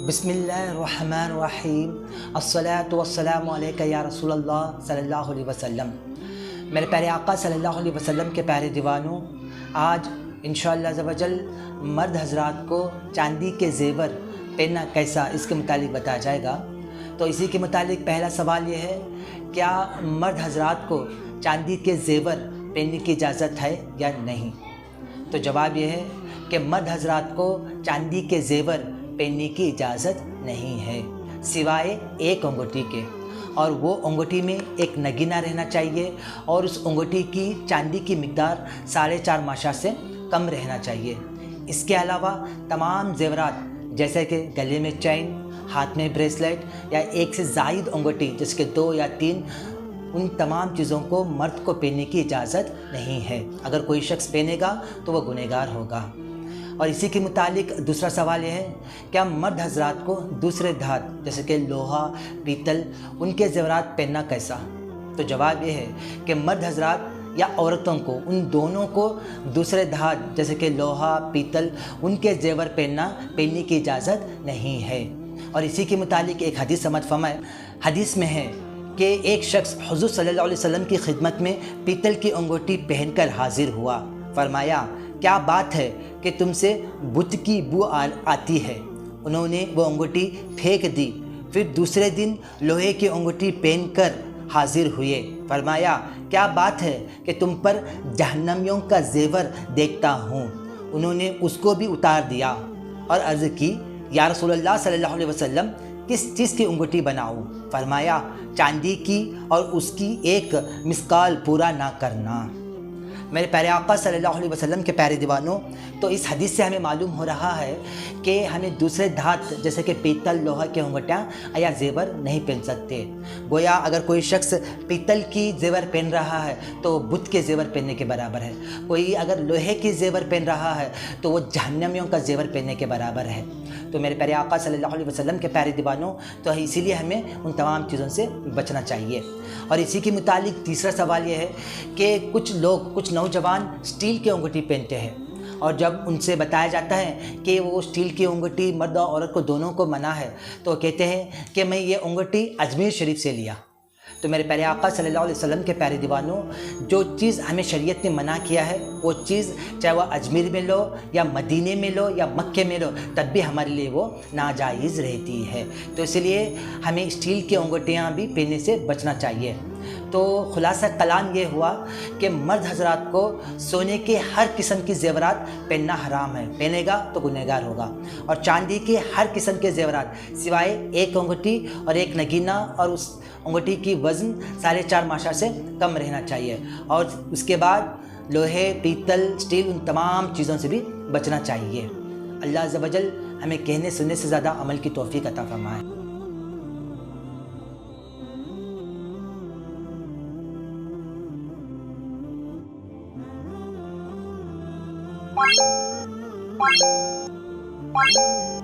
बिस्मिल्लाहिर्रहमानिर्रहीम अस्सलातु वस्सलामु अलैका या रसूल अल्लाह सल्लल्लाहु अलैहि वसल्लम। मेरे प्यारे आका सल्लल्लाहु अलैहि वसल्लम के प्यारे दीवानों, आज इंशाअल्लाह अज़्ज़ व जल मर्द हज़रात को चांदी के ज़ेवर पहनना कैसा, इसके मुतालिक बताया जाएगा। तो इसी के मुतालिक पहला सवाल ये है, क्या मर्द हज़रात को चांदी के ज़ेवर पहनने की इजाज़त है या नहीं? तो जवाब ये है कि मर्द हज़रात को चांदी के ज़ेवर पहनने की इजाज़त नहीं है, सिवाय एक अंगूठी के, और वो अंगूठी में एक नगीना रहना चाहिए और उस अंगूठी की चांदी की मिक़दार 4.5 माशा से कम रहना चाहिए। इसके अलावा तमाम ज़ेवरात जैसे कि गले में चैन, हाथ में ब्रेसलेट या एक से ज़ायद अंगूठी जैसे कि 2 या 3, उन तमाम चीज़ों को मर्द को पहनने की इजाज़त नहीं है। अगर कोई शख्स पहनेगा तो वह गुनहगार होगा। और इसी के मुतालिक दूसरा सवाल यह है, क्या मर्द हज़रात को दूसरे धातु जैसे कि लोहा, पीतल, उनके ज़ेवरात पहनना कैसा? तो जवाब यह है कि मर्द हज़रात या औरतों को, उन दोनों को दूसरे धातु जैसे कि लोहा, पीतल, उनके ज़ेवर पहनने की इजाज़त नहीं है। और इसी के मुतालिक एक हदीस समझ फरमाए। हदीस में है कि एक शख्स हुज़ूर सल्लल्लाहु अलैहि वसल्लम की खिदमत में पीतल की अंगूठी पहनकर हाजिर हुआ। फरमाया, क्या बात है कि तुमसे बुत की बू आती है? उन्होंने वो अंगूठी फेंक दी। फिर दूसरे दिन लोहे की अंगूठी पहनकर हाजिर हुए। फरमाया, क्या बात है कि तुम पर जहन्नमियों का ज़ेवर देखता हूँ? उन्होंने उसको भी उतार दिया और अर्ज़ की, या रसूलल्लाह सल्लल्लाहु अलैहि वसल्लम, किस चीज़ की अंगूठी बनाऊँ? फरमाया, चांदी की, और उसकी एक मिस्काल पूरा ना करना। मेरे प्यारे आका सल्लल्लाहु अलैहि वसल्लम के प्यारे दीवानों, तो इस हदीस से हमें मालूम हो रहा है कि हमें दूसरे धातु जैसे कि पीतल, लोहा की अंगूठियाँ या ज़ेवर नहीं पहन सकते। गोया अगर कोई शख्स पीतल की ज़ेवर पहन रहा है तो वो बुत के ज़ेवर पहनने के बराबर है। कोई अगर लोहे की ज़ेवर पहन रहा है तो वो जहन्नमियों का ज़ेवर पहनने के बराबर है। तो मेरे प्यारे आका सल्लल्लाहु अलैहि वसल्लम के प्यारे दीवानों, तो इसीलिए हमें उन तमाम चीज़ों से बचना चाहिए। और इसी के मुतालिक तीसरा सवाल ये है कि कुछ नौजवान स्टील की अंगूठी पहनते हैं, और जब उनसे बताया जाता है कि वो स्टील की अंगूठी मर्द और औरत को दोनों को मना है, तो कहते हैं कि मैं ये अंगूठी अजमेर शरीफ से लिया। तो मेरे प्यारे आका सल्लल्लाहु अलैहि वसल्लम के प्यारे दीवानों, जो चीज़ हमें शरीयत ने मना किया है वो चीज़ चाहे वह अजमेर में लो या मदीने में लो या मक्के में लो, तब भी हमारे लिए वो नाजायज़ रहती है। तो इसलिए हमें स्टील की अंगूठियाँ भी पहनने से बचना चाहिए। तो खुलासा कलाम ये हुआ कि मर्द हज़रात को सोने के हर किस्म की ज़ेवरात पहनना हराम है, पहनेगा तो गुनहगार होगा। और चांदी के हर किस्म के ज़ेवरात सिवाय एक अंगूठी और एक नगीना, और उस अंगूठी की वज़न 4.5 माशा से कम रहना चाहिए। और उसके बाद लोहे, पीतल, स्टील, उन तमाम चीज़ों से भी बचना चाहिए। अल्लाह अज़्ज़ व जल हमें कहने सुनने से ज़्यादा अमल की तौफ़ीक़ अता फ़रमाए। Bye.